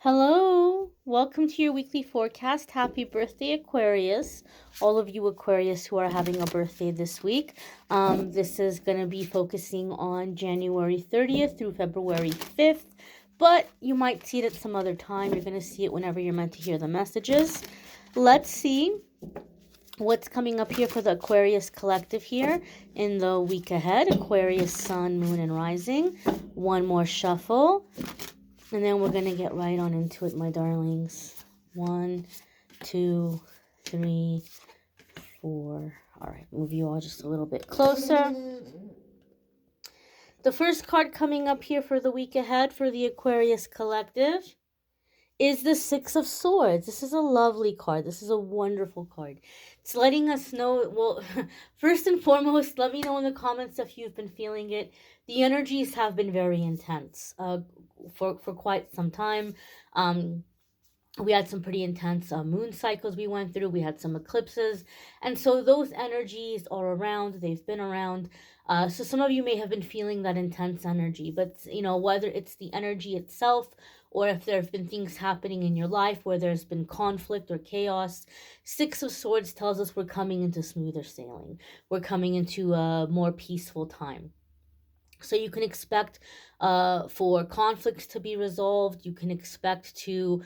Hello, welcome to your weekly forecast. Happy birthday, Aquarius. All of you Aquarius who are having a birthday this week. This is going to be focusing on January 30th through February 5th, but you might see it at some other time. You're going to see it whenever you're meant to hear the messages. Let's see what's coming up here for the Aquarius collective here in the week ahead. Aquarius, Sun, Moon, and Rising. One more shuffle. And then we're going to get right on into it, my darlings. 1, 2, 3, 4. All right, move you all just a little bit closer. The first card coming up here for the week ahead for the Aquarius collective is the Six of Swords. This is a lovely card. This is a wonderful card. It's letting us know, well, first and foremost, let me know in the comments if you've been feeling it. The energies have been very intense for quite some time. We had some pretty intense moon cycles we went through. We had some eclipses. And so those energies are around. They've been around. So some of you may have been feeling that intense energy. But, whether it's the energy itself or if there have been things happening in your life where there's been conflict or chaos, Six of Swords tells us we're coming into smoother sailing. We're coming into a more peaceful time. So you can expect for conflicts to be resolved. You can expect to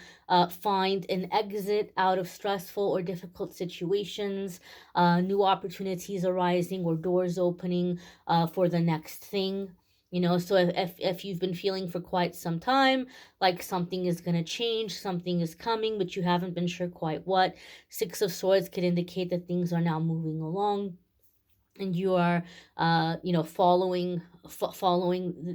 find an exit out of stressful or difficult situations, new opportunities arising or doors opening for the next thing. So if you've been feeling for quite some time like something is going to change, something is coming, but you haven't been sure quite what, Six of Swords could indicate that things are now moving along. And you are, following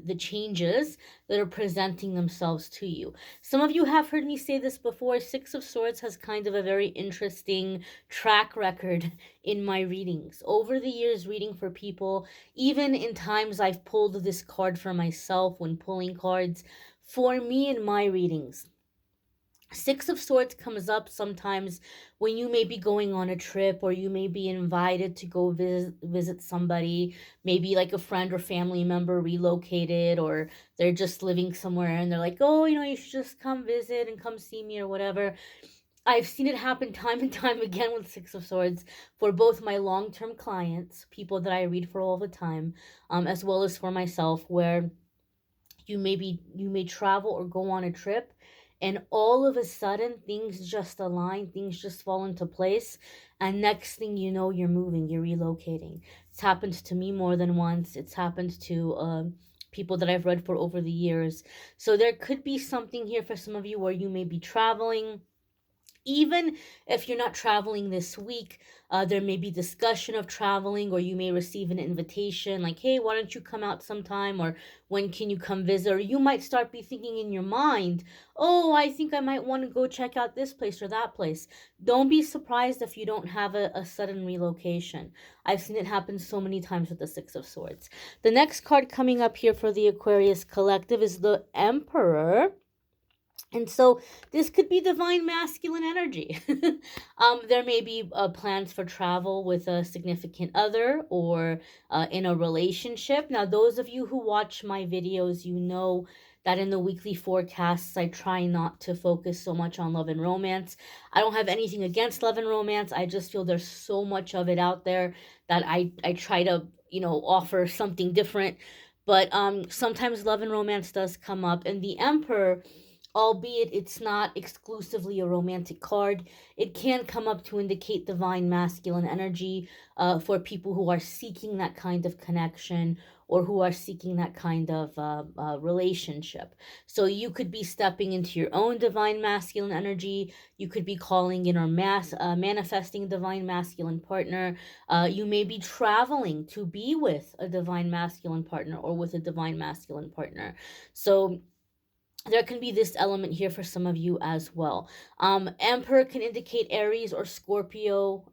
the changes that are presenting themselves to you. Some of you have heard me say this before. Six of Swords has kind of a very interesting track record in my readings. Over the years, reading for people, even in times I've pulled this card for myself when pulling cards, for me in my readings, Six of Swords comes up sometimes when you may be going on a trip or you may be invited to go visit somebody, maybe like a friend or family member relocated, or they're just living somewhere and they're like, oh, you should just come visit and come see me or whatever. I've seen it happen time and time again with Six of Swords for both my long-term clients, people that I read for all the time, as well as for myself, where you may travel or go on a trip and all of a sudden things just align, things just fall into place, and next thing you know, you're moving, you're relocating. It's happened to me more than once. It's happened to people that I've read for over the years. So there could be something here for some of you where you may be traveling. Even if you're not traveling this week, there may be discussion of traveling, or you may receive an invitation like, hey, why don't you come out sometime, or when can you come visit? Or you might start be thinking in your mind, oh, I think I might want to go check out this place or that place. Don't be surprised if you don't have a sudden relocation. I've seen it happen so many times with the Six of Swords. The next card coming up here for the Aquarius collective is the Emperor. And so this could be divine masculine energy. There may be plans for travel with a significant other or in a relationship. Now, those of you who watch my videos, you know that in the weekly forecasts, I try not to focus so much on love and romance. I don't have anything against love and romance. I just feel there's so much of it out there that I try to, offer something different. But sometimes love and romance does come up. And the Emperor, albeit it's not exclusively a romantic card, it can come up to indicate divine masculine energy for people who are seeking that kind of connection or who are seeking that kind of relationship. So you could be stepping into your own divine masculine energy. You could be calling in or manifesting a divine masculine partner. You may be traveling to be with a divine masculine partner or with a divine masculine partner. So there can be this element here for some of you as well. Emperor can indicate Aries or Scorpio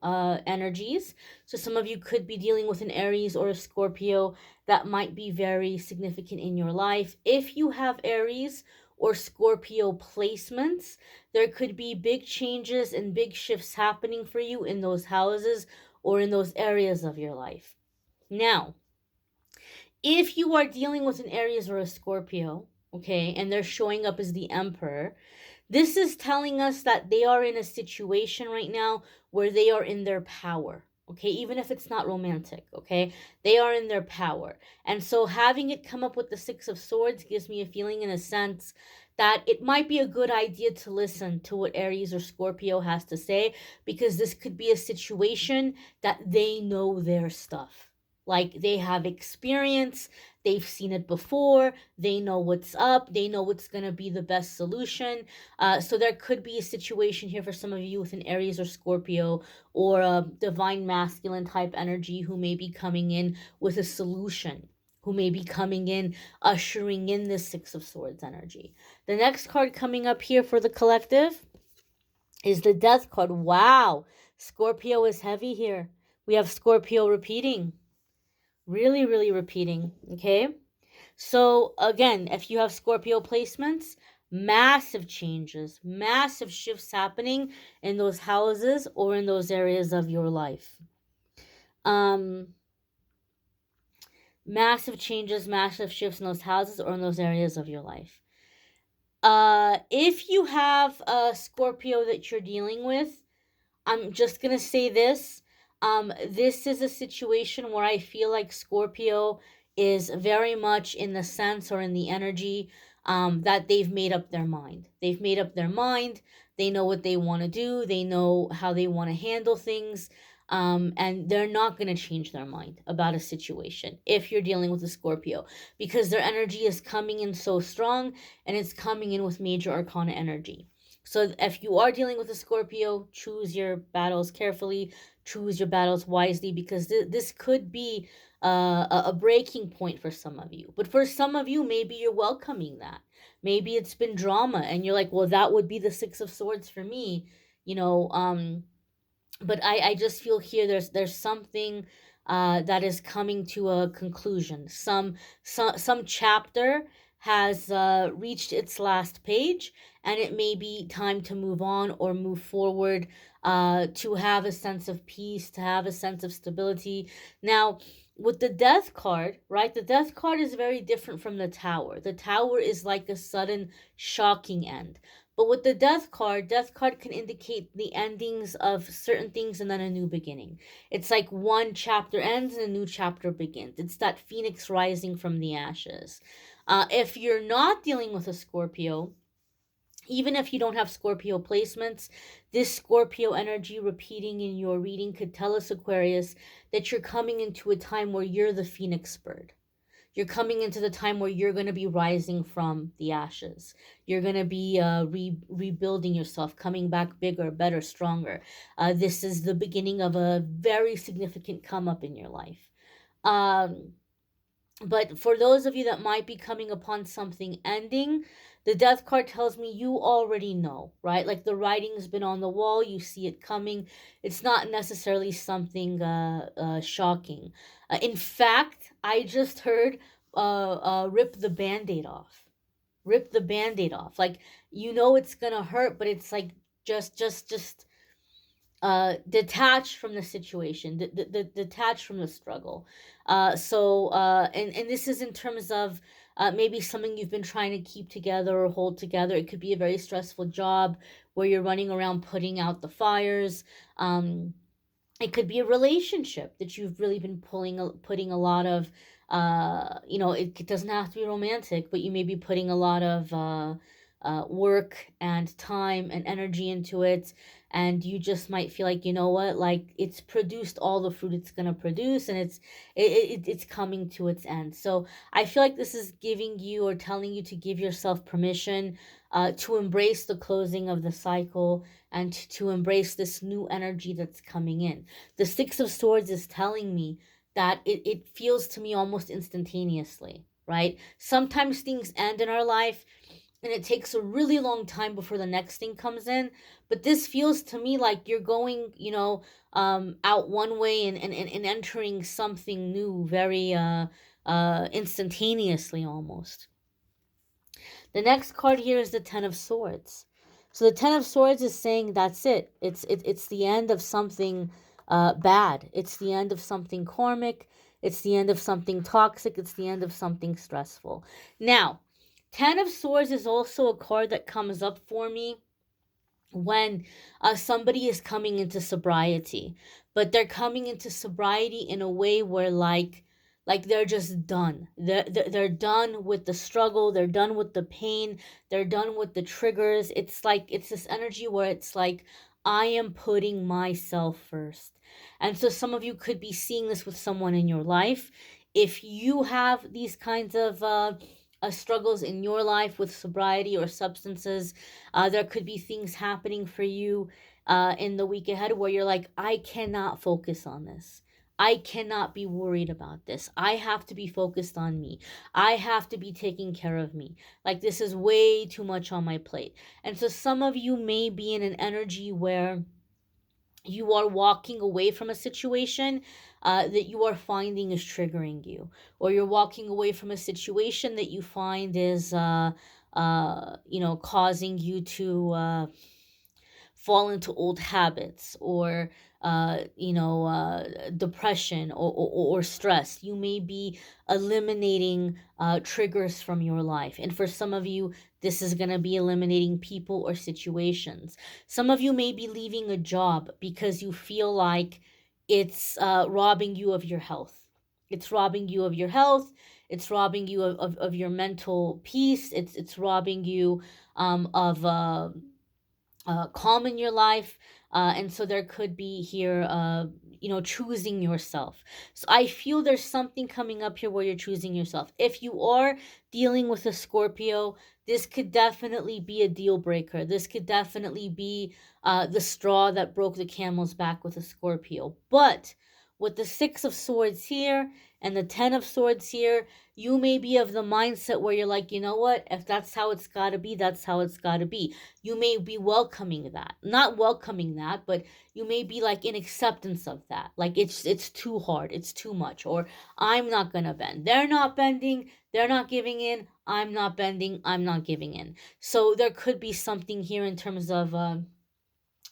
energies. So some of you could be dealing with an Aries or a Scorpio that might be very significant in your life. If you have Aries or Scorpio placements, there could be big changes and big shifts happening for you in those houses or in those areas of your life. Now, if you are dealing with an Aries or a Scorpio, okay, and they're showing up as the Emperor, This is telling us that they are in a situation right now where they are in their power. Okay, even if it's not romantic, okay, they are in their power. And so having it come up with the Six of Swords gives me a feeling, in a sense, that it might be a good idea to listen to what Aries or Scorpio has to say, because this could be a situation that they know their stuff. Like, they have experience, they've seen it before, they know what's up, they know what's going to be the best solution. So there could be a situation here for some of you with an Aries or Scorpio, or a divine masculine type energy, who may be coming in with a solution, who may be coming in, ushering in this Six of Swords energy. The next card coming up here for the collective is the Death card. Wow, Scorpio is heavy here. We have Scorpio repeating. Really, really repeating. Okay. So again, if you have Scorpio placements, massive changes, massive shifts happening in those houses or in those areas of your life. Massive changes, massive shifts in those houses or in those areas of your life. If you have a Scorpio that you're dealing with, I'm just gonna say this. This is a situation where I feel like Scorpio is very much in the sense, or in the energy, that they've made up their mind. They've made up their mind. They know what they want to do. They know how they want to handle things. And they're not going to change their mind about a situation if you're dealing with a Scorpio, because their energy is coming in so strong, and it's coming in with major arcana energy. So if you are dealing with a Scorpio, choose your battles carefully, choose your battles wisely, because this could be a breaking point for some of you. But for some of you, maybe you're welcoming that. Maybe it's been drama and you're like, well, that would be the Six of Swords for me, you know. But I just feel here there's something that is coming to a conclusion. Some chapter has reached its last page, and it may be time to move on or move forward, to have a sense of peace, to have a sense of stability. Now, with the Death card, right? The Death card is very different from the Tower. The Tower is like a sudden, shocking end. But with the Death card can indicate the endings of certain things and then a new beginning. It's like one chapter ends and a new chapter begins. It's that phoenix rising from the ashes. If you're not dealing with a Scorpio, even if you don't have Scorpio placements, this Scorpio energy repeating in your reading could tell us, Aquarius, that you're coming into a time where you're the phoenix bird. You're coming into the time where you're going to be rising from the ashes. You're going to be rebuilding yourself, coming back bigger, better, stronger. This is the beginning of a very significant come up in your life. But for those of you that might be coming upon something ending, the Death card tells me you already know, right? Like, the writing's been on the wall, you see it coming. It's not necessarily something shocking. In fact, I just heard rip the band-aid off. Rip the band-aid off. Like, you know it's gonna hurt, but it's like just detach from the situation, detach from the struggle. And this is in terms of maybe something you've been trying to keep together or hold together. It could be a very stressful job where you're running around putting out the fires. It could be a relationship that you've really been putting a lot of, it doesn't have to be romantic, but you may be putting a lot of work and time and energy into it, and you just might feel like, you know what, like, it's produced all the fruit it's going to produce, and it's coming to its end. So I feel like this is giving you, or telling you, to give yourself permission to embrace the closing of the cycle, and to embrace this new energy that's coming in. The Six of Swords is telling me that it feels to me almost instantaneously, right? Sometimes things end in our life and it takes a really long time before the next thing comes in. But this feels to me like you're going, out one way and entering something new very instantaneously almost. The next card here is the Ten of Swords. So the Ten of Swords is saying that's it. It's the end of something bad. It's the end of something karmic. It's the end of something toxic. It's the end of something stressful. Now, Ten of Swords is also a card that comes up for me when somebody is coming into sobriety, but they're coming into sobriety in a way where like they're just done. They're done with the struggle, they're done with the pain, they're done with the triggers. It's like it's this energy where it's like I am putting myself first. And so some of you could be seeing this with someone in your life. If you have these kinds of struggles in your life with sobriety or substances, there could be things happening for you in the week ahead where you're like, I cannot focus on this. I cannot be worried about this. I have to be focused on me. I have to be taking care of me. Like, this is way too much on my plate. And so, some of you may be in an energy where you are walking away from a situation that you are finding is triggering you, or you're walking away from a situation that you find is causing you to fall into old habits, or depression, or stress. You may be eliminating triggers from your life, and for some of you this is going to be eliminating people or situations. Some of you may be leaving a job because you feel like it's robbing you of your health. It's robbing you of your health. It's robbing you of your mental peace. It's robbing you of calm in your life. And so there could be here, choosing yourself. So I feel there's something coming up here where you're choosing yourself. If you are dealing with a Scorpio, this could definitely be a deal breaker. This could definitely be the straw that broke the camel's back with a Scorpio. But with the Six of Swords here and the Ten of Swords here, you may be of the mindset where you're like, you know what? If that's how it's got to be, that's how it's got to be. You may be welcoming that. Not welcoming that, but you may be like in acceptance of that. Like it's too hard, it's too much, or I'm not going to bend. They're not bending, they're not giving in. I'm not bending, I'm not giving in. So there could be something here in terms of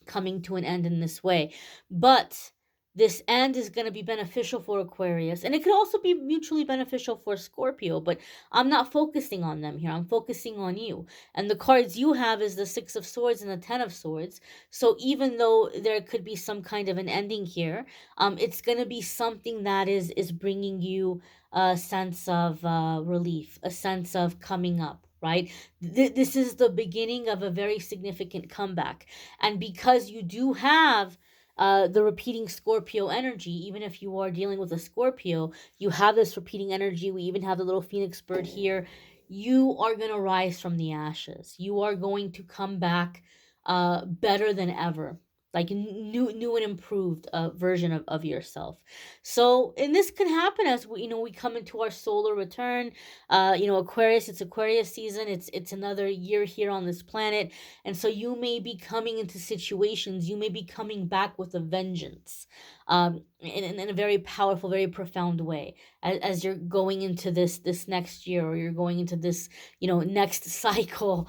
coming to an end in this way. But this end is going to be beneficial for Aquarius, and it could also be mutually beneficial for Scorpio, but I'm not focusing on them here. I'm focusing on you. And the cards you have is the Six of Swords and the Ten of Swords. So even though there could be some kind of an ending here, it's going to be something that is bringing you a sense of relief, a sense of coming up, right? This is the beginning of a very significant comeback. And because you do have the repeating Scorpio energy, even if you are dealing with a Scorpio, you have this repeating energy. We even have the little phoenix bird here. You are going to rise from the ashes. You are going to come back better than ever. Like new and improved version of yourself. So, and this can happen as we come into our solar return. Aquarius, it's Aquarius season. It's another year here on this planet. And so you may be coming into situations, you may be coming back with a vengeance, in a very powerful, very profound way, as you're going into this next year, or you're going into this, next cycle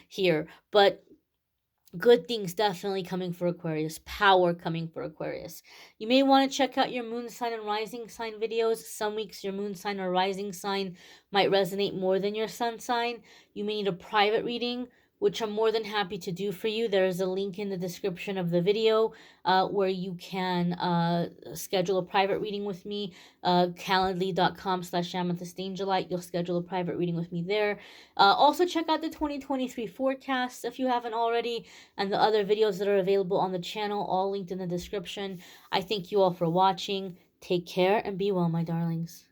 here. But good things definitely coming for Aquarius. Power coming for Aquarius. You may want to check out your moon sign and rising sign videos. Some weeks your moon sign or rising sign might resonate more than your sun sign. You may need a private reading, which I'm more than happy to do for you. There is a link in the description of the video where you can schedule a private reading with me. Calendly.com/amethystangelite. You'll schedule a private reading with me there. Also, check out the 2023 forecast if you haven't already, and the other videos that are available on the channel, all linked in the description. I thank you all for watching. Take care and be well, my darlings.